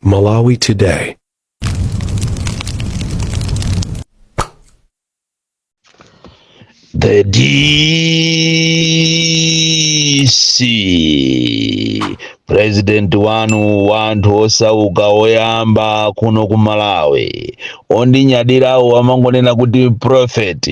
Malawi Today. The DC President wanu wanthu osauka oyamba kuno ku Malawi ondinyadirawo amangonena kuti prophet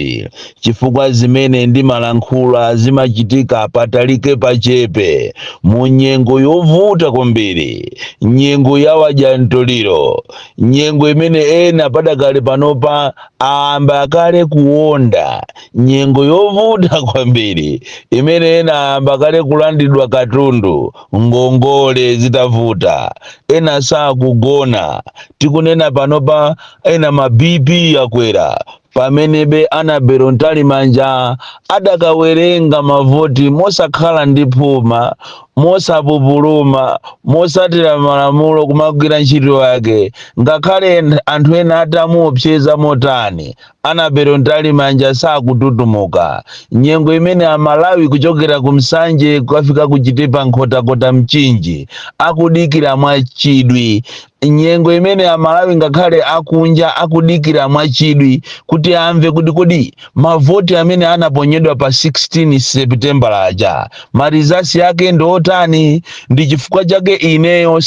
chifukwa zimene ndimalankhula zimachitika patalike pachepe mu nyengo yovuta kwambiri, nyengo ya wajantoliro, nyengo imene ena padakale panopa amba kale kuwonda, nyengo yovuta kwambiri imene ena amba kale kulandidwa katundu, ngongole zitavuta, ena sakugona, tikunena panopa ena ma BP yakwera pamenebe Anabelo Ntalimanja adakawerenga mavoti mosakhala ndi phuma, mosapupuluma, mosatira malamulo kumagwira ntchito yake, ngakhale anthu ena atamuopseza motani Anabelo Ntalimanja sakututumuka. Nyengo imene Amalawi kuchokera kumsanje kukafika kuchitepa nkhotakota mchinji akudikira mwachidwi, nyengo imene Amalawi ngakhale akunja akudikira mwachidwi kuti amve kuti kodi mavoti amene anaponyedwa pa 16 September aja marizasi yake ndotani. Ndi chifukwa chake ineyo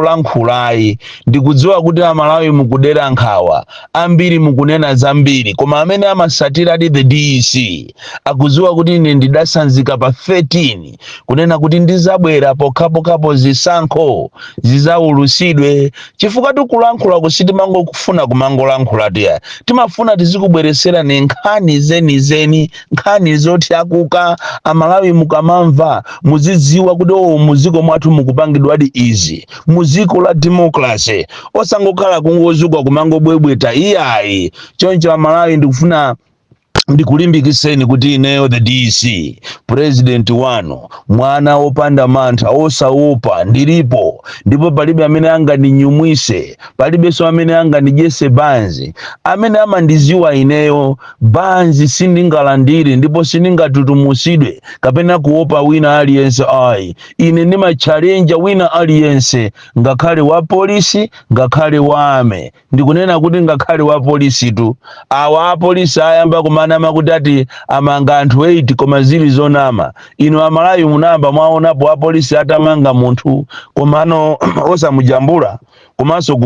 sindimangolankhulayi, ndikudziwa kuti Amalawi mukudera nkhawa ambiri, mukunena zambiri, koma amene amasatira the DEC akudziwa kuti ine ndidasanzika pa 13 kunena kuti ndizabwera pokhapokhapo zisankho zizaulusidwe. Chifukwa tikulankhula kusitimango kufuna kumangolankhula tiya, timafuna tizikubweresera ni nkhani zenizeni, nkhani zoti akuka Amalawi mukamamva muzidziwa kuti muziko mwathu mukupangidwadi izi, muziko la democracy, osangokhala kungozuka kumangobwebweta iyayi. Choncho Amalawi ndikufuna ndikulimbikiseni kuti ineyo the DC president wanu mwana opanda mantha osaopa ndilipo, ndipo palibe amene angandinyumwise, palibenso amene angandidyese banzi, amene amandiziwa ineyo banzi sindingalandire ndipo sindingatutumusidwe kapena kuopa wina aliyense ayi. Ine ndimachallenja wina aliyense, ngakhale wa polisi ngakhale wa ame. Ndikunena kuti ngakhale wa polisi tu, awa apolisi ayamba kumana makuti ati amanga anthu 8 koma zili zonama. Ino Amalawi munamba mwaonapo apolisi atamanga munthu komano osamujambula, komanso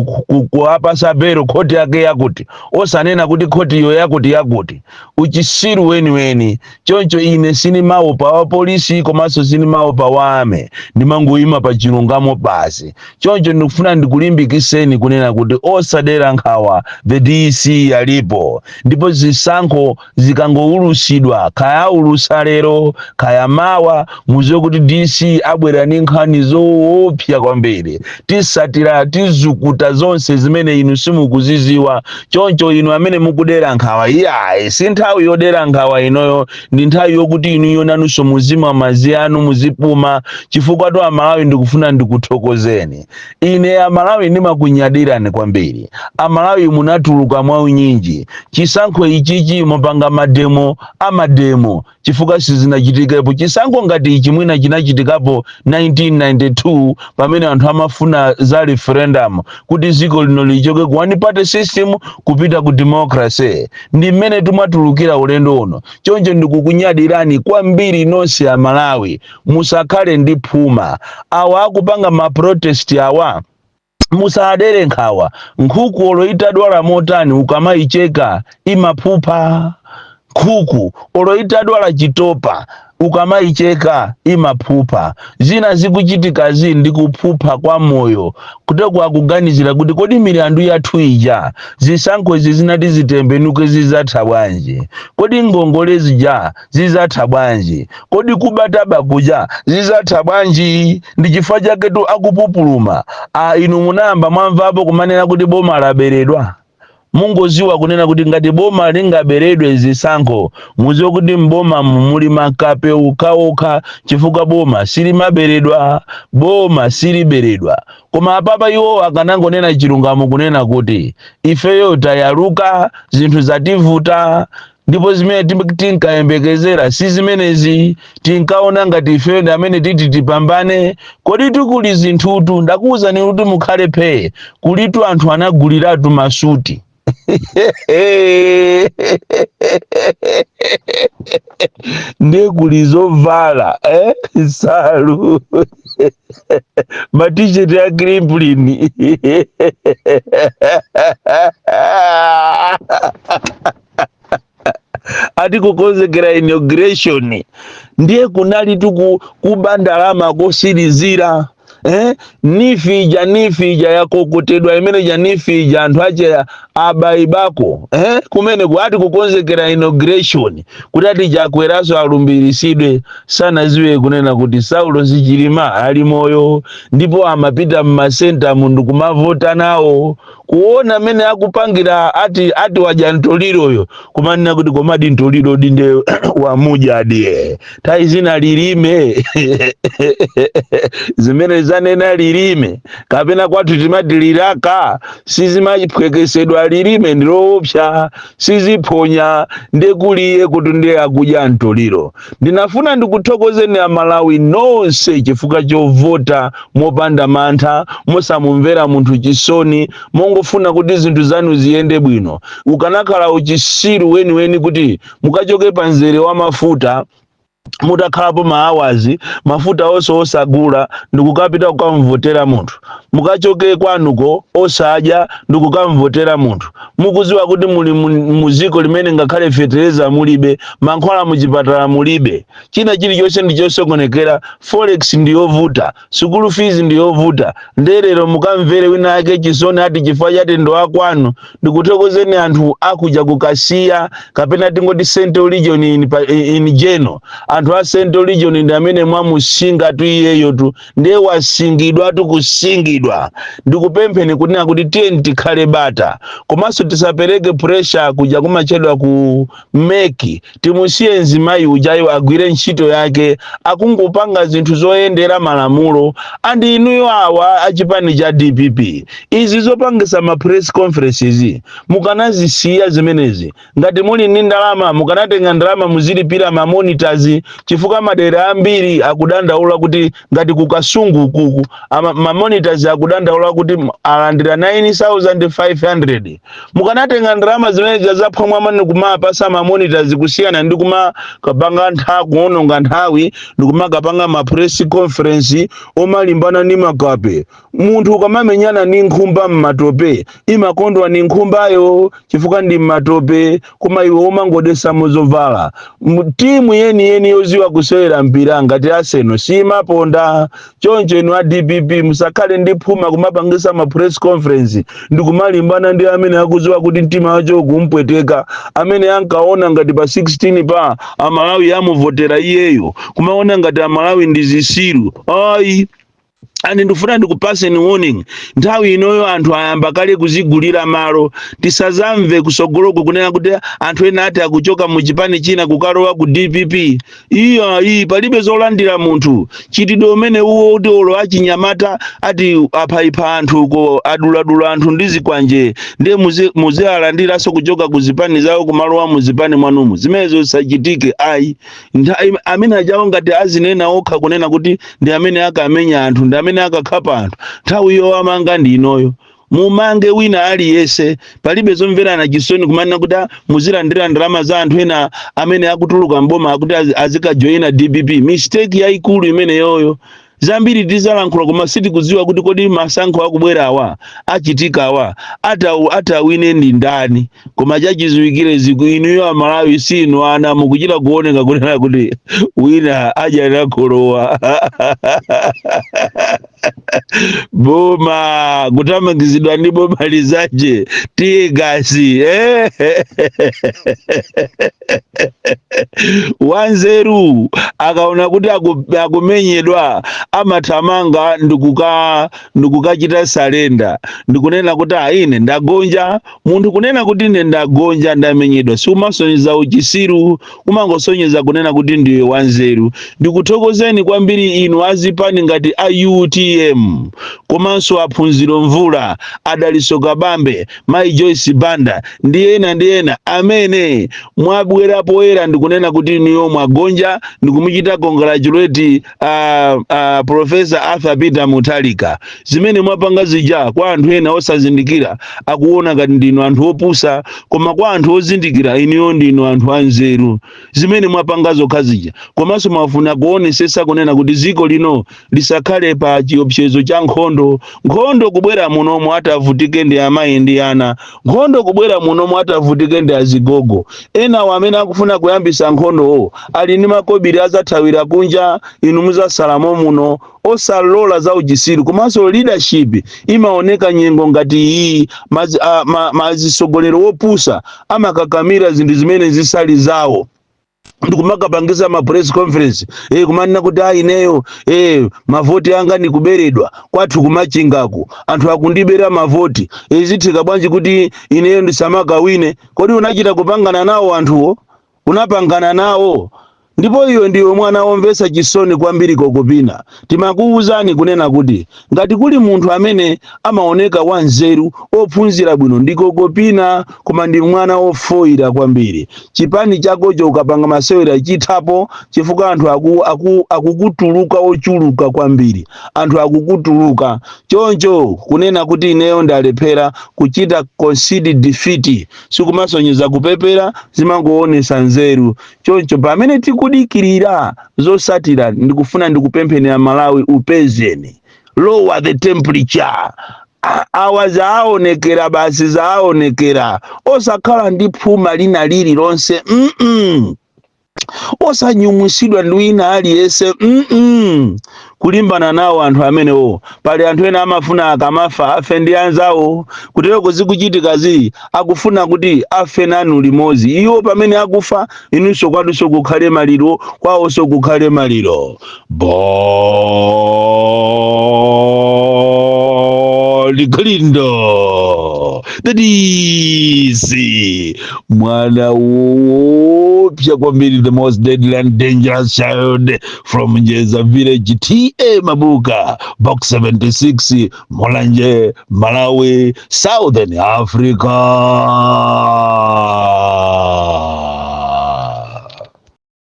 kuapasa belo khoti yake yakuti, osanena kuti khoti iyo yakuti uchisiru weni. Choncho ine sinimaopa wa polisi komanso sinimaopa wa ame, ndimangoyima pa chilungamo basi. Choncho ndikufuna ndikulimbikiseni kunena kuti osadera nkhawa, the DC alipo, ndipo zisankho zikangoulusidwa, kaya ulusa lero kaya mawa, muziwe kuti DC abwera ni nkhani zoopsa kwambiri, tisatira tizukuta zonse zimene inu simukuziziwa. Choncho inu amene mukudera nkhawa, iyayi si nthawi yodera nkhawa inoyo, ndi nthawi yokuti inu yonanunso muzimwa mazi anu muzipuma. Chifukwa to Amalawi ndikufuna ndikuthokozeni. Ine Amalawi ndimakunyadirani kwambiri. Amalawi munatuluka mwa unyinji, chisankho ichichi mupanga amademo chifukwa sizinachitikepo. Chisankho ngati ichi mwina chinachitikapo 1992 pamene anthu amafuna za referendum kuti ziko lino lichoke ku one party system kupita ku democracy. Ndi mmene tumatulukira ulendo uno. Choncho ndikukunyadirani kwambiri nonse Amalawi, musakhale ndi phuma. Awa akupanga ma protest awa musadere nkhawa. Nkhuku olo itadwala motani ukamayicheka imaphupha. Nkhuku olo itadwala chitopa ukamayicheka imaphupha. Zina zikuchitika zini ndikuphupha kwa moyo, kuteko akuganizira kuti kodi milandu yathu ija zisankho izi zinati zitembenuke zizatha bwanji, kodi ngongole zija zizatha bwanji, kodi kubataba kuja zizatha bwanji. Ndi chifukwa chake tu akupupuluma. Inu munamba mwamvapo kumanena kuti boma laberedwa. Mungoziwa kunena kuti ngati boma lingaberedwe zisankho, muziwe kuti mboma muli makape ukaoka, chifukwa boma silimaberedwa, boma siliberedwa. Koma apapa iwo akanangonena chilungamo kunena kuti ifeyo tayaluka, zinthu zativuta, ndipo zimene tinkayembekezera si zimenezi. Tinkaona ngati ife amene titi tipambane. Kodi tikuli zinthutu, ndakuwuzani kuti mukhale phee, kulitu anthu anaguliratu masuti ndiye kuli zovala nsalu matisheti ya Krimplin ati kukonzekera inauguration, ndiye kunali kuba ndalama kosirizira. Nifija yakokotedwa imene ja nifija anthu ache abayibako kumene ati kukonzekera inauguration kuti ati chakweraso alumbirisidwe sanaziwe kunena kuti Saulo Chilima ali moyo, ndipo amapita mmasenta mundu kumavota nawo kuona mene akupangira ati waja ntoliroyo kumanena kuti komadi ntoliro dinde wamuja adie taizina lilime zimene zanena lilime kapena kwathu timati liraka sizimapwekesedwa lilime ndiloopsa siziphonya ndekuliye kuti ndiye akuja ntoliro. Ndinafuna ndikuthokozeni Amalawi nonse chifukwa chovota mopanda mantha, mosamumvera munthu chisoni, mongofuna kuti zinthu zanu ziyende bwino. Ukanakhala uchisiru weniweni kuti mukachoke panzere wa mafuta mutakhalapo maawazi mafuta onse osagula ndikukapita kukamvotera munthu, mukachoke kwanuko osadya ndikukamvotera munthu, mukuziwa kuti muli muziko limene ngakhale fetereza mulibe, mankhwala muchipatala mulibe, china chilichonse ndichosokonekera, forex ndiyovuta, school fees ndiyovuta, nderero mukamvere wina ake chisoni ati chifukwa chati ndo akwanu. Ndikuthokozeni anthu akuja kukasiya kapena tingoti Central Region in general. Anthu a Central Region ndi amene mwamusinga tu iyeyo tu, ndiye wasingidwa tu kusingidwa. Ndikupempheni kunena kuti tiye tikhale bata, komanso tisapereke pressure kuja kumachedwa ku meki, timusiye nzimayi ujayo agwire ntchito yake, akungopanga zinthu zoyendera malamulo. Andi inuyo awa achipani cha DPP izi zopangisa ma press conferences mukanazisiya zimenezi. Ngati muli ndi ndalama mukanatenga ndalama muzilipira ma monitors, chifukwa madera ambiri akudandaula kuti ngati kukasungu kuku ma monitors akudandaula kuti alandira 9500. Mukanatenga ndalama zimenezi zaphomwa mani kumapasa ma monitors kusiyana ndi kumakapanga kuononga nthawi ndikumakapanga ma press conference omalimbana ni makape. Munthu ukamamenyana ni nkhumba mmatope imakondwa ni nkhumbayo chifukwa ndi mmatope, koma iwe umangodesa muzovala. Timu yeni yoziwa kusewera mpira ngati Arsenal simaponda. Choncho inu a DPP musakhale ndi phuma kumapangisa ma press conference ndikumalimbana ndi amene akuziwa kuti mtima wacho kumpweteka, amene ankaona ngati pa 16 pa Amalawi amuvotera iyeyo kumaona ngati Amalawi ndi zisiru. Ayi, ani ndifuna ndikupaseni warning, nthawi inoyo anthu ayamba kale kuzigulira malo. Tisazamve kusogoloko kunena kuti anthu ena ati akuchoka muchipani china kukalowa ku DPP. Iyi palibe zolandira munthu. Chitidwe umene uwo kuti olo achinyamata ati aphaipa anthu ko aduladula anthu ndi zikwanje ndiye muzialandiranso kuchoka kuzipani zawo kumalowa muzipani mwanumu. Zimenezo zisachitike. Ayi, amene ajawo ngati azinena okha kunena kuti ndi amene akamenya anthu ndi amene akakhapa anthu, nthawi iyo amanga ndi inoyo. Mumange wina aliyese, palibe zomverana chisoni kumanena kuti muzilandira ndalama za anthu ena amene akutuluka mboma kuti azikajoyina DPP. Mistake yayikulu imene yoyo. Zambiri tizalankhula koma sitikudziwa kuti kodi masankho akubwerawa achitikawa atawine ndi ndani. Koma chachiziwikire ziku inuyo Amalawi sinu ana mukuchita kuoneka kunena kuti wina aja nakolowa boma kutamangizidwa ndi boma lizaje tiye gasi wanzeru akaona kuti akumenyedwa amathamanga ndikukachita salenda, ndikunena kuti ine ndagonja. Munthu kunena kuti ine ndagonja ndamenyedwa siumasonyeza uchisiru, umangosonyeza kunena kuti ndiwe wanzeru. Ndikuthokozeni kwambiri inu azipani ngati a UT TM komanso aphunziro Mvula, Adaliso Kabambe, Mai Joyce Banda ndi ena amene mwabwera poyera ndikunena kuti niyo mwagonja ndikumuchita congratulate Professor Arthur Peter Mutharika. Zimene mwapanga zija kwa anthu ena osazindikira akuona ngati ndino anthu opusa, koma kwa anthu ozindikira iniyo ndino anthu anzeru. Zimene mwapanga zokha zija komanso mwafuna kuonesesa kunena kuti dziko lino lisakhale pa chiopsezo cha nkhondo kubwera munomo atavutike ndi amayi ndi ana, nkhondo kubwera munomo atavutike ndi azigogo. Ena amene akufuna kuyambisa nkhondo ali ndi makobiri azathawira kunja, inu muzasalamo muno osalola za ujisiru. Komanso leadership imaoneka nyengo ngati iyi mazisogolero opusa amakakamira zinthu zimene zisali zawo ndikumakapangisa ma press conference kumanena kuti ineyo mavoti anga ndikuberedwa kwathu kumachingaku anthu akundibera mavoti zithika bwanji kuti ineyo ndisamakawine. Kodi unachita kupangana nawo anthuwo? Unapangana nawo? Ndipo iyo ndiyo mwana womvesa chisoni kwambiri kokopina. Timakuwuzani kunena kuti ngati kuli munthu amene amaoneka wanzeru ophunzira bwino ndi kokopina, koma ndi mwana ofoira kwambiri. Chipani chakocho ukapanga masewera chithapo chifukwa anthu akukutuluka ochuluka kwambiri. Anthu akukutuluka choncho kunena kuti ineyo ndalephera kuchita concede defeat sikumasonyeza kupepera zimangoonesa nzeru. Choncho pamene tikudikirira zosatira ndikufuna ndikupempheni ya Malawi upezeni, lower the temperature. Awa zaonekera basi zaonekera, osakhala ndi phuma lina lili lonse osanyumwisidwa ndi wina aliyese kulimbana nawo anthu amenewo. Pali anthu ena amafuna akamafa afe ndi anzawo, kutero kuzikuchitikazi akufuna kuti afe nanu limodzi. Iwo pamene akufa inunso kwatunso kukhale maliro, kwawonso kukhale maliro. Ligalindo dadisi mwana wopya kwambiri, the most deadly and dangerous child from Njeza village, T.A. Mabuka, box 76, Mulanje, Malawi, Southern Africa.